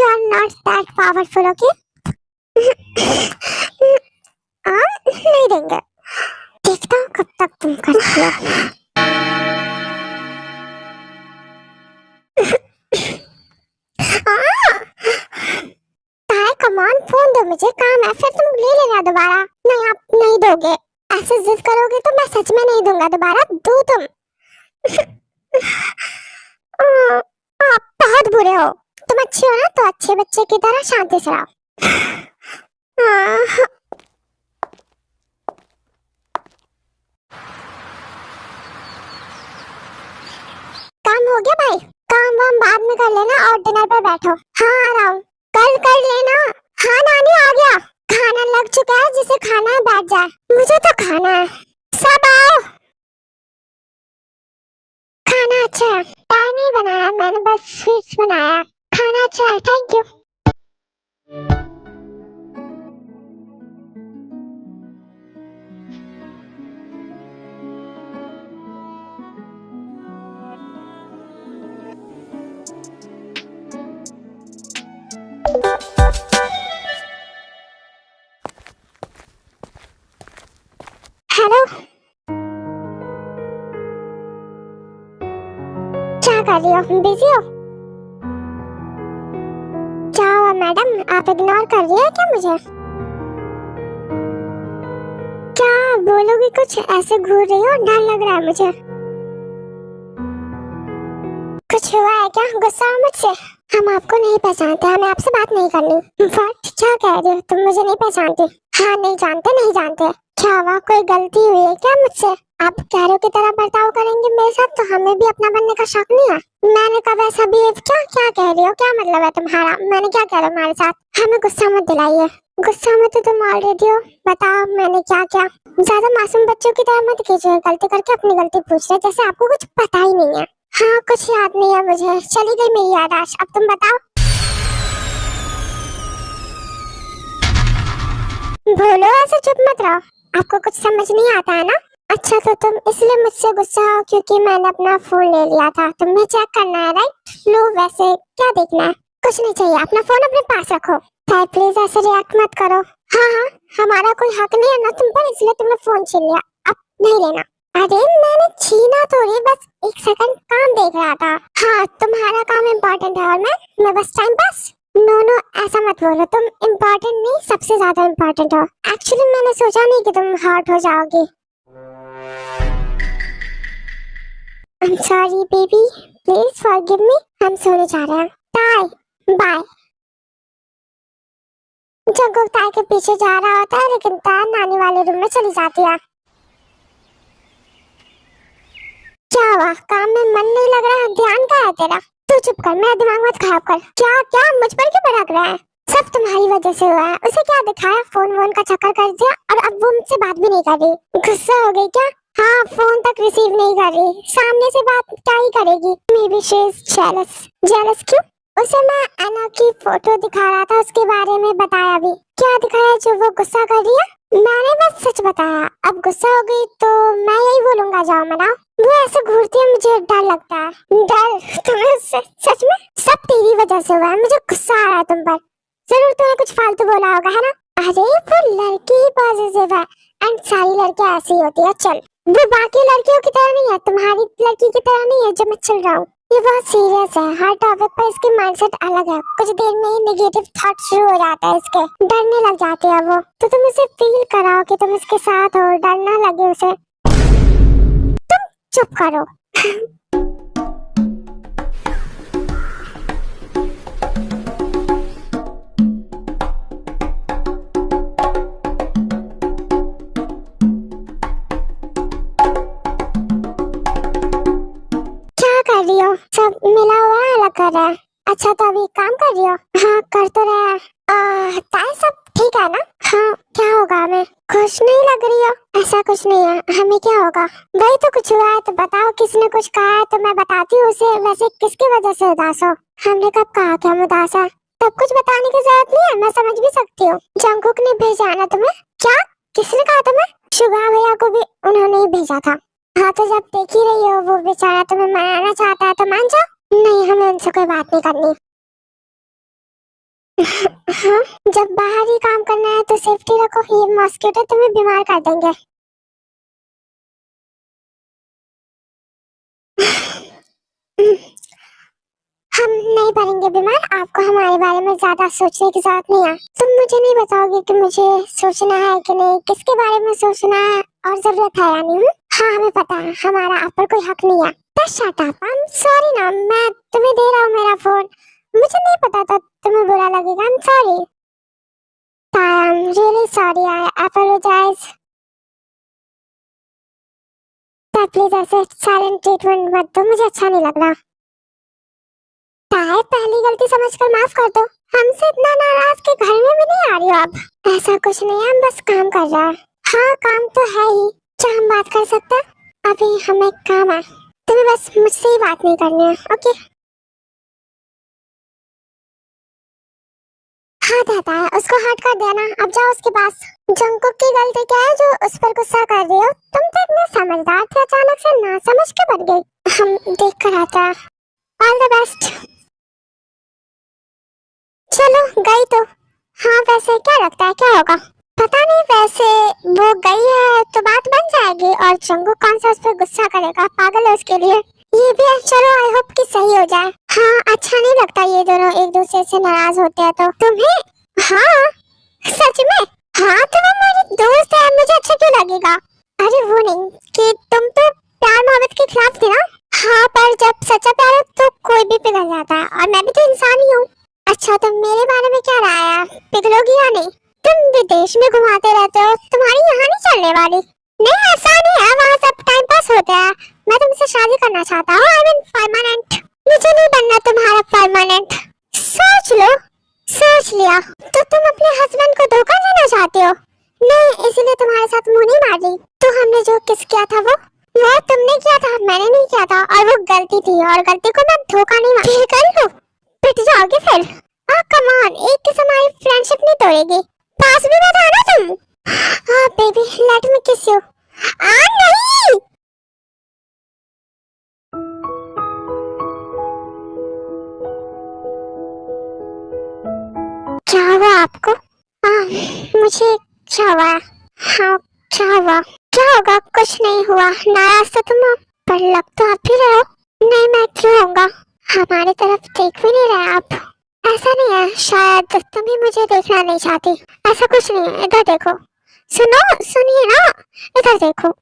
are not that powerful, okay? नहीं देंगे। देखता हूँ कब तक तुम करती हो। कमान फोन दो, मुझे काम है, फिर तुम ले लेना दोबारा। नहीं, आप नहीं दोगे। ऐसे जिद करोगे तो मैं सच में नहीं दूंगा दोबारा। दो तुम। आप बहुत बुरे हो। तुम अच्छे हो ना, तो अच्छे बच्चे की तरह शांति से रहो। काम हो गया भाई? काम वाम बाद में कर लेना और डिनर पर बैठो। हाँ आ रहा हूँ, कल कर लेना। हाँ नानी आ गया। खाना लग चुका है, जिसे खाना है बैठ जाए। मुझे तो खाना है। सब आओ। खाना अच्छा है। चाय नहीं बनाया मैंने, बस स्वीट्स बनाया। खाना अच्छा है, थैंक यू। हेलो, क्या कर रही हो? बिजी हो? क्या हुआ मैडम, आप इग्नोर कर रही हो क्या मुझे? क्या बोलोगी कुछ? ऐसे घूर रही हो, डर लग रहा है मुझे। कुछ हुआ है क्या? गुस्सा हो मुझसे? हम आपको नहीं पहचानते, हमें आपसे बात नहीं करनी। व्हाट? क्या कह रही हो तुम? मुझे नहीं पहचानती? हाँ नहीं जानते, नहीं जानते। क्या हुआ, कोई गलती हुई है क्या मुझसे? आप कैरों की तरह बर्ताव करेंगे मेरे साथ तो हमें भी अपना बनने का शौक नहीं है? मैंने कब ऐसा बिहेव किया? क्या कह रही हो? क्या मतलब है तुम्हारा? मैंने क्या करा तुम्हारे साथ? हमें गुस्सा मत दिलाइए। गुस्सा में तो तुम ऑलरेडी हो। बताओ मैंने क्या किया? ज्यादा मासूम बच्चों की तरह मत कीजिए, गलती करके अपनी गलती पूछ रहे जैसे आपको कुछ पता ही नहीं है। हाँ कुछ याद नहीं है मुझे, चली गई मेरी याददाश्त। अब तुम बताओ। बोलो, ऐसे चुप मत रहो। आपको कुछ समझ नहीं आता है ना? अच्छा तो तुम इसलिए मुझसे गुस्सा हो क्योंकि मैंने अपना फोन ले लिया था। तुम्हें चेक करना है राइट? लो, वैसे क्या देखना है? कुछ नहीं चाहिए, अपना फोन अपने पास रखो। भाई प्लीज ऐसे रिएक्ट मत करो। हाँ, हमारा कोई हक नहीं है ना तुम पर, इसलिए तुमने फोन छीन लिया। अब नहीं लेना। अरे मैंने छीना थोड़ी, बस एक सेकंड काम देख रहा था। हाँ तुम्हारा काम इम्पोर्टेंट है और मैं बस टाइम पास। नो नो, ऐसा मत बोलो। तुम इम्पोर्टेंट नहीं, सबसे ज्यादा इम्पोर्टेंट हो। एक्चुअली मैंने सोचा नहीं कि तुम हर्ट हो जाओगी। I'm sorry baby, please forgive me। हम सोने जा रहे हैं। Tie bye. जंगुक ताई के पीछे जा रहा होता है लेकिन ताई नानी वाले रूम में चली जाती है। क्या हुआ, काम में मन नहीं लग रहा है? ध्यान कहाँ है तेरा? तू चुप कर, मेरा दिमाग मत खराब कर। क्या क्या मुझ पर क्यों भड़क रहा है? सब तुम्हारी वजह से हुआ है। उसे क्या दिखाया? फोन वोन का चक्कर कर दिया और अब वो मुझसे बात भी नहीं कर रही। गुस्सा हो गई क्या? हाँ, फोन तक रिसीव नहीं कर रही, सामने से बात क्या ही करेगी? May be she is jealous. Jealous क्यों? उसे मैं एना की फोटो दिखा रहा था, उसके बारे में बताया भी। क्या दिखाया जो वो गुस्सा कर रही है? मैंने बस सच बताया। अब गुस्सा हो गई तो मैं यही बोलूंगा, जाओ मनाओ। वो ऐसे घूरती है, मुझे डर लगता है। डर? तुम्हें सच में? सब तेरी वजह से हुआ है, मुझे गुस्सा आ रहा है तुम पर। जरूर तूने कुछ फालतू बोला होगा, है ना? अरे वो लड़की पॉजिटिव है एंड सारी लड़कियां ऐसी होती है। चल, वो बाकी लड़कियों की तरह नहीं है, तुम्हारी लड़की की तरह नहीं है जो मैं चल रहा हूँ। ये बहुत सीरियस है, हर टॉपिक पर इसकी माइंडसेट अलग है। कुछ देर में ही नेगेटिव थॉट शुरू हो जाता है इसके, डरने लग जाती है वो। तो तुम उसे फील कराओ कि तुम उसके साथ हो, डर ना लगे उसे। तुम चुप करो। कर रही हो? सब मिला हुआ है, अलग कर रहा है। अच्छा तो अभी काम कर रही हो? हाँ कर तो रहा है। ताई सब ठीक है ना? हाँ क्या होगा हमें? खुश नहीं लग रही हो? ऐसा कुछ नहीं है, हमें क्या होगा? वही तो कुछ हुआ है तो बताओ। किसने कुछ कहा है तो मैं बताती हूँ उसे। वैसे किसकी वजह से उदास हो? हमने कब कहा कि हम उदास है? तब कुछ बताने की जरूरत नहीं है, मैं समझ भी सकती हूँ। जंगकुक ने भेजा ना तुम्हें? क्या? किसने कहा तुम्हें? शुगा भैया को भी उन्होंने ही भेजा था। हाँ तो जब देख ही रही हो वो बेचारा तुम्हें मनाना चाहता है तो मान जाओ। नहीं, हमें उनसे कोई बात नहीं करनी। हाँ, जब बाहर ही काम करना है तो सेफ्टी रखो, ये मॉस्किटो तुम्हें बीमार कर देंगे। हम नहीं पड़ेंगे बीमार, आपको हमारे बारे में ज्यादा सोचने की जरूरत नहीं है। तुम मुझे नहीं बताओगे कि मुझे सोचना है कि नहीं, किसके बारे में सोचना है और जरूरत है या नहीं? हाँ हमें पता है, हमारा आप पर कोई हक नहीं है। Shut up, I am sorry ना, मैं तुम्हें दे रहा हूँ मेरा फोन, मुझे नहीं पता था तुम्हें बुरा लगेगा। I am sorry, I am really sorry, I apologise. Please ऐसे साइलेंट ट्रीटमेंट मत दो, मुझे अच्छा नहीं लग रहा। ताए पहली गलती समझकर माफ कर दो, हमसे इतना नाराज के घर में भी नहीं आ रही हो अब। ऐसा कुछ नहीं है, हम बस काम कर रहे हैं। हाँ काम तो है ही, क्या हम बात कर सकते हैं? अभी हमें काम है, तुम्हें बस मुझसे ही बात नहीं करनी है, ओके? हाँ दादा है, उसको हट कर देना, अब जाओ उसके पास। जंकुक की गलती क्या है जो उस पर गुस्सा कर रही हो? तुम तो इतने समझदार थे, अचानक से ना समझ के बन गई। हम देख कर आते हैं, ऑल द बेस्ट। चलो गई तो। हाँ वैसे क्या लगता है क्या होगा? पता नहीं, वैसे वो गई है तो बात बन जाएगी, और जंगू कौन सा उस पर गुस्सा करेगा, पागल है उसके लिए। ये भी है, चलो आई होप कि सही हो जाए। हाँ अच्छा नहीं लगता ये दोनों एक दूसरे से नाराज होते हैं तो। तुम्हें? हाँ सच में? हाँ तुम हमारी दोस्त है, मुझे अच्छा क्यों लगेगा? अरे वो नहीं कि तुम तो प्यार मोहब्बत के खिलाफ थी ना। हाँ पर जब सच्चा प्यार हो तो कोई भी पिघल जाता है, और मैं भी तो इंसान ही हूँ। अच्छा तो मेरे बारे में क्या राय है, पिघलोगी या नहीं? तुम विदेश में घुमाते रहते हो, तुम्हारी यहाँ नहीं चलने वाली। नहीं ऐसा नहीं है, वहाँ सब टाइम पास होता है। मैं तुमसे शादी करना चाहता हूँ, आई मीन परमानेंट। मुझे नहीं बनना तुम्हारा परमानेंट। सोच लो। सोच लिया? तो तुम अपने हस्बैंड को धोखा देना चाहते हो? नहीं इसलिए तुम्हारे साथ मुंह नहीं मार रही। तो हमने जो किस किया था वो तुमने किया था, मैंने नहीं किया था, और वो गलती थी, और गलती को मैं धोखा नहीं मार कर लूं। पिट जाओगे फिर? कम ऑन, एक किस हमारी फ्रेंडशिप नहीं तोड़ेगी। पास भी मत आना तुम। हाँ बेबी लेट मी किस यू। नहीं क्या हुआ आपको? मुझे क्या हुआ? हाँ क्या हुआ? क्या होगा? कुछ नहीं हुआ, नाराज तो तुम हो, पर लग तो आप ही रहे हो। नहीं मैं क्यों होऊंगा, हमारी तरफ देख भी नहीं रहे आप। ऐसा नहीं है, शायद तुम ही मुझे देखना नहीं चाहती। ऐसा कुछ नहीं है, इधर देखो। सुनो सुनिए ना, इधर देखो।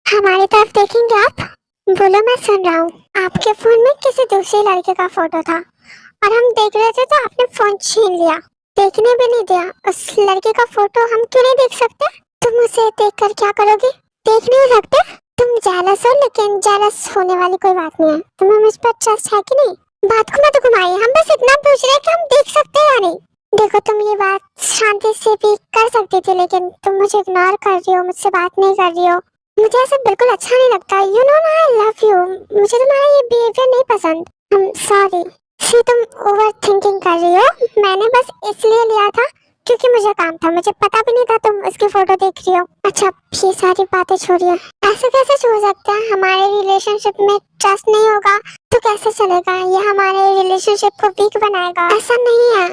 हमारी तरफ देखेंगे आप? बोलो मैं सुन रहा हूँ। आपके फोन में किसी दूसरे लड़के का फोटो था, और हम देख रहे थे तो आपने फोन छीन लिया, देखने भी नहीं दिया। उस लड़के का फोटो हम क्यों नहीं देख सकते? तुम उसे देखकर क्या करोगी? देख नहीं सकते? तुम जेलस हो, लेकिन जेलस होने वाली कोई बात नहीं है। तुम्हें मुझ पर ट्रस्ट है कि नहीं? बात को मत घुमाइए, हम बस इतना पूछ रहे हैं कि हम देख सकते हैं या नहीं। देखो तुम ये बात शांति से भी कर सकती थी, लेकिन तुम मुझे इग्नोर कर रही हो, मुझसे बात नहीं कर रही हो। मुझे ऐसा बिल्कुल अच्छा नहीं लगता। यू नो ना आई लव यू, मुझे तुम्हारा ये बिहेवियर नहीं पसंद। सॉरी सी, तुम ओवर थिंकिंग कर रही हो। मैंने बस इसलिए लिया था क्योंकि मुझे काम था, मुझे पता भी नहीं था तुम उसकी फोटो देख रही हो। अच्छा ये सारी बातें छोड़िए, ऐसे कैसे छोड़ सकते हैं? हमारे रिलेशनशिप में ट्रस्ट नहीं होगा तो कैसे चलेगा? ये हमारे रिलेशनशिप को वीक बनाएगा। ऐसा नहीं है,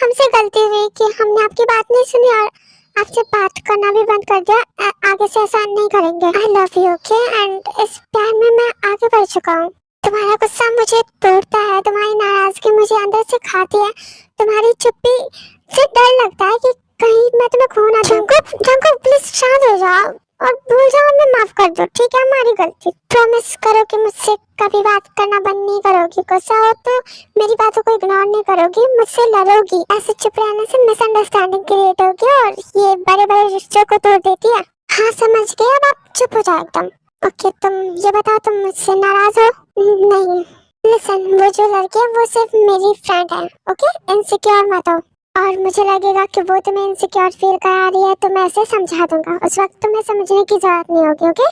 हमसे गलती हुई कि हमने आपकी बात नहीं सुनी और आपसे बात करना भी बंद कर दिया। आगे से ऐसा नहीं करेंगे। आई लव यू ओके, एंड इस प्यार में मैं आगे बढ़ चुका हूँ। तुम्हारा गुस्सा मुझे तोड़ता है, तुम्हारी नाराजगी मुझे अंदर से खाती है, तुम्हारी चुप्पी से डर लगता है कि कहीं मैं तुम्हें खो ना दूं। जंकुक प्लीज शांत हो जाओ और भूल जाओ, हमें माफ कर दो ठीक है? हमारी गलती। प्रॉमिस करो कि मुझसे कभी बात करना बंद नहीं करोगी, गुस्सा हो तो मेरी बातों को इग्नोर नहीं करोगी, मुझसे लड़ोगी। ऐसे चुप रहने से मिसअंडरस्टैंडिंग क्रिएट होगी और ये बड़े बड़े रिश्तों को तोड़ देती है। हाँ समझ गए, अब आप चुप हो जाओ एकदम। ओके तुम ये बताओ, तुम मुझसे नाराज हो? नहीं लिसन, वो जो लड़की है वो सिर्फ मेरी फ्रेंड है ओके, इनसिक्योर मत हो। और मुझे लगेगा कि वो तुम्हें इनसिक्योर फील करा रही है तो मैं ऐसे समझा दूंगा, उस वक्त तुम्हें समझने की जरूरत नहीं होगी ओके?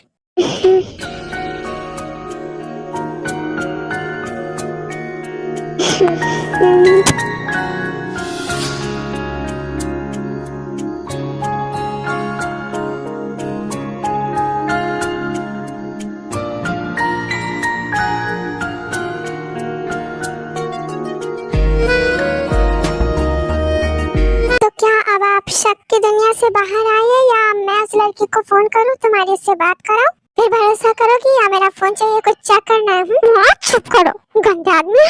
लड़की को फोन करूं, तुम्हारी उससे बात कराऊं, फिर भरोसा करो कि या मेरा फोन चाहिए, कुछ चेक करना है। हाँ चुप करो गंदे आदमी।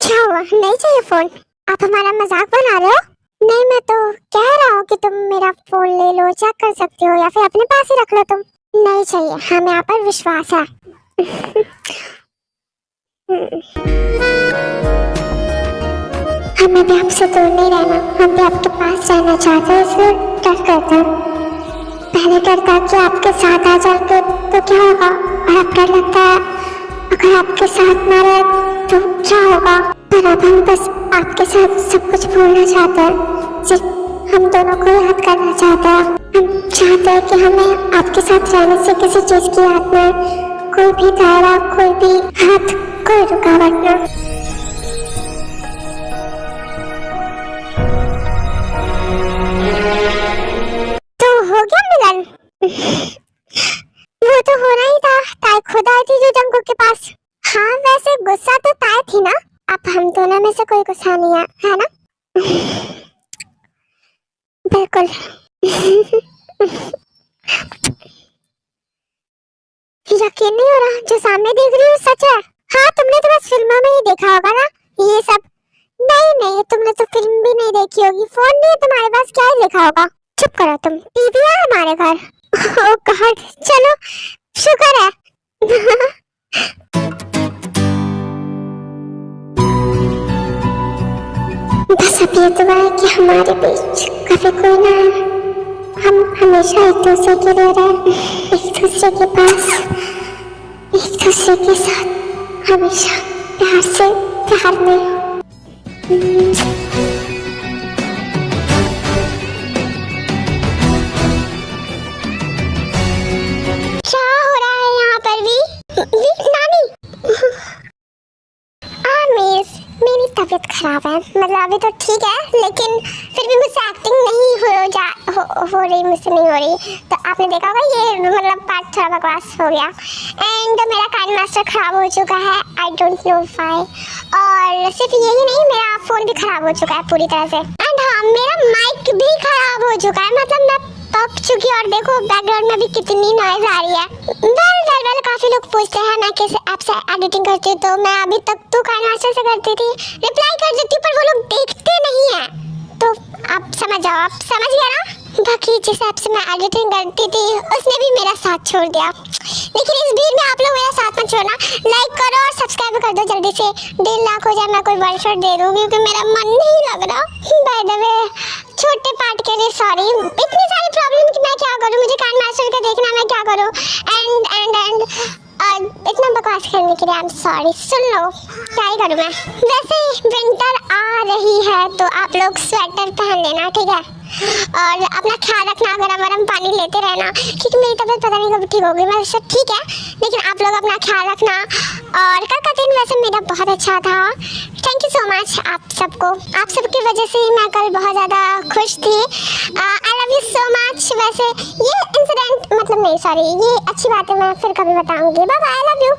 क्या हुआ, नहीं चाहिए फोन? आप हमारा मजाक बना रहे हो? नहीं, मैं तो कह रहा हूँ कि तुम मेरा फोन ले लो, चेक कर सकते हो या फिर अपने पास ही रख लो तुम। नहीं चाहिए, हमें यहाँ पर विश्वास है। हमें भी आपसे दूर नहीं रहना, हम भी आपके पास रहना चाहते हैं, इसलिए डर करते हैं। पहले डर था कि आपके साथ आ जाएंगे तो क्या होगा, और अब डर लगता है अगर आपके साथ ना रहे तो क्या होगा। पर अब हम बस आपके साथ सब कुछ भूलना चाहते हैं, सिर्फ हम दोनों को याद करना चाहते हैं। हम चाहते हैं कि हमें आपके साथ रहने से किसी चीज की याद में कोई भी दायरा, कोई भी हाथ, कोई रुकावट ना। तो हो गया मिलन? वो तो होना ही था, ताई खुद आई थी जो जंगू के पास। हाँ वैसे गुस्सा तो ताई थी ना, अब हम दोनों में से कोई गुस्सा नहीं है ना? बिल्कुल। यकीन नहीं हो रहा जो सामने देख रही हूँ सच है। हाँ तुमने तो बस फिल्मों में ही देखा होगा ना ये सब। नहीं नहीं, तुमने तो फिल्म भी नहीं देखी होगी, फोन नहीं है तुम्हारे पास, क्या ही देखा होगा। चुप करो तुम, टीवी है हमारे घर। ओह गॉड, चलो शुक्र है। बस अब ये दुआ है कि हमारे बीच कभी कोई ना आए, हम हमेशा एक दूसरे के लिए रहे, एक दूसरे के पास, एक दूसरे के साथ हमेशा प्यार से प्यार में। क्या हो रहा है यहाँ पर भी नानी? मेरी तबीयत खराब है, मतलब अभी तो ठीक है लेकिन फिर भी मुझसे एक्टिंग नहीं हो रही, मुझसे नहीं हो रही। तो आपने देखा होगा ये मतलब पार्ट थोड़ा बकवास हो गया। एंड मेरा कान मास्टर खराब हो चुका है, आई डोंट नो व्हाई। और सिर्फ यही नहीं, मेरा फोन भी खराब हो चुका है पूरी तरह से। एंड हाँ मेरा माइक भी खराब हो चुका है, मतलब मैं पक चुकी और देखो बैकग्राउंड में भी कितनी नॉइज आ रही है। वेल काफी लोग पूछते हैं मैं किस ऐप से एडिटिंग करती हूँ, तो मैं अभी तक तो काइनमास्टर से करती थी, रिप्लाई कर देती हूँ, पर वो लोग देखते नहीं है। तो आप समझ जाओ, आप समझ गया ना। बाकी जिस ऐप से मैं एडिटिंग करती थी उसने भी मेरा साथ छोड़ दिया, लेकिन इस भीड़ में आप लोग मेरा साथ मत छोड़ना, लाइक करो और सब्सक्राइब कर दो जल्दी से। 1.5 लाख हो जाए मैं कोई वन शॉट दे दूँ, क्योंकि मेरा मन नहीं लग रहा। बाय द वे छोटे पार्ट के लिए सॉरी, इतनी सारी प्रॉब्लम कि मैं क्या करूं, मुझे कान मास्टर का देखना, मैं क्या करूं। एंड इतना बकवास करने के लिए आई एम सॉरी। सुन लो क्या ही करूं मैं। वैसे विंटर आ रही है तो आप लोग स्वेटर पहन लेना, ठीक है? और अपना ख्याल रखना, गरम गरम पानी लेते रहना, क्योंकि मेरी तबीयत पता नहीं कब ठीक होगी। मैं सब ठीक है लेकिन आप लोग अपना ख्याल रखना। और कल का दिन वैसे मेरा बहुत अच्छा था, थैंक यू सो मच आप सबको, आप सबकी वजह से ही मैं कल बहुत ज़्यादा खुश थी। आई लव यू सो मच। वैसे ये इंसिडेंट मतलब नहीं सॉरी, ये अच्छी बात है, मैं फिर कभी बताऊंगी। Bye bye, I love you.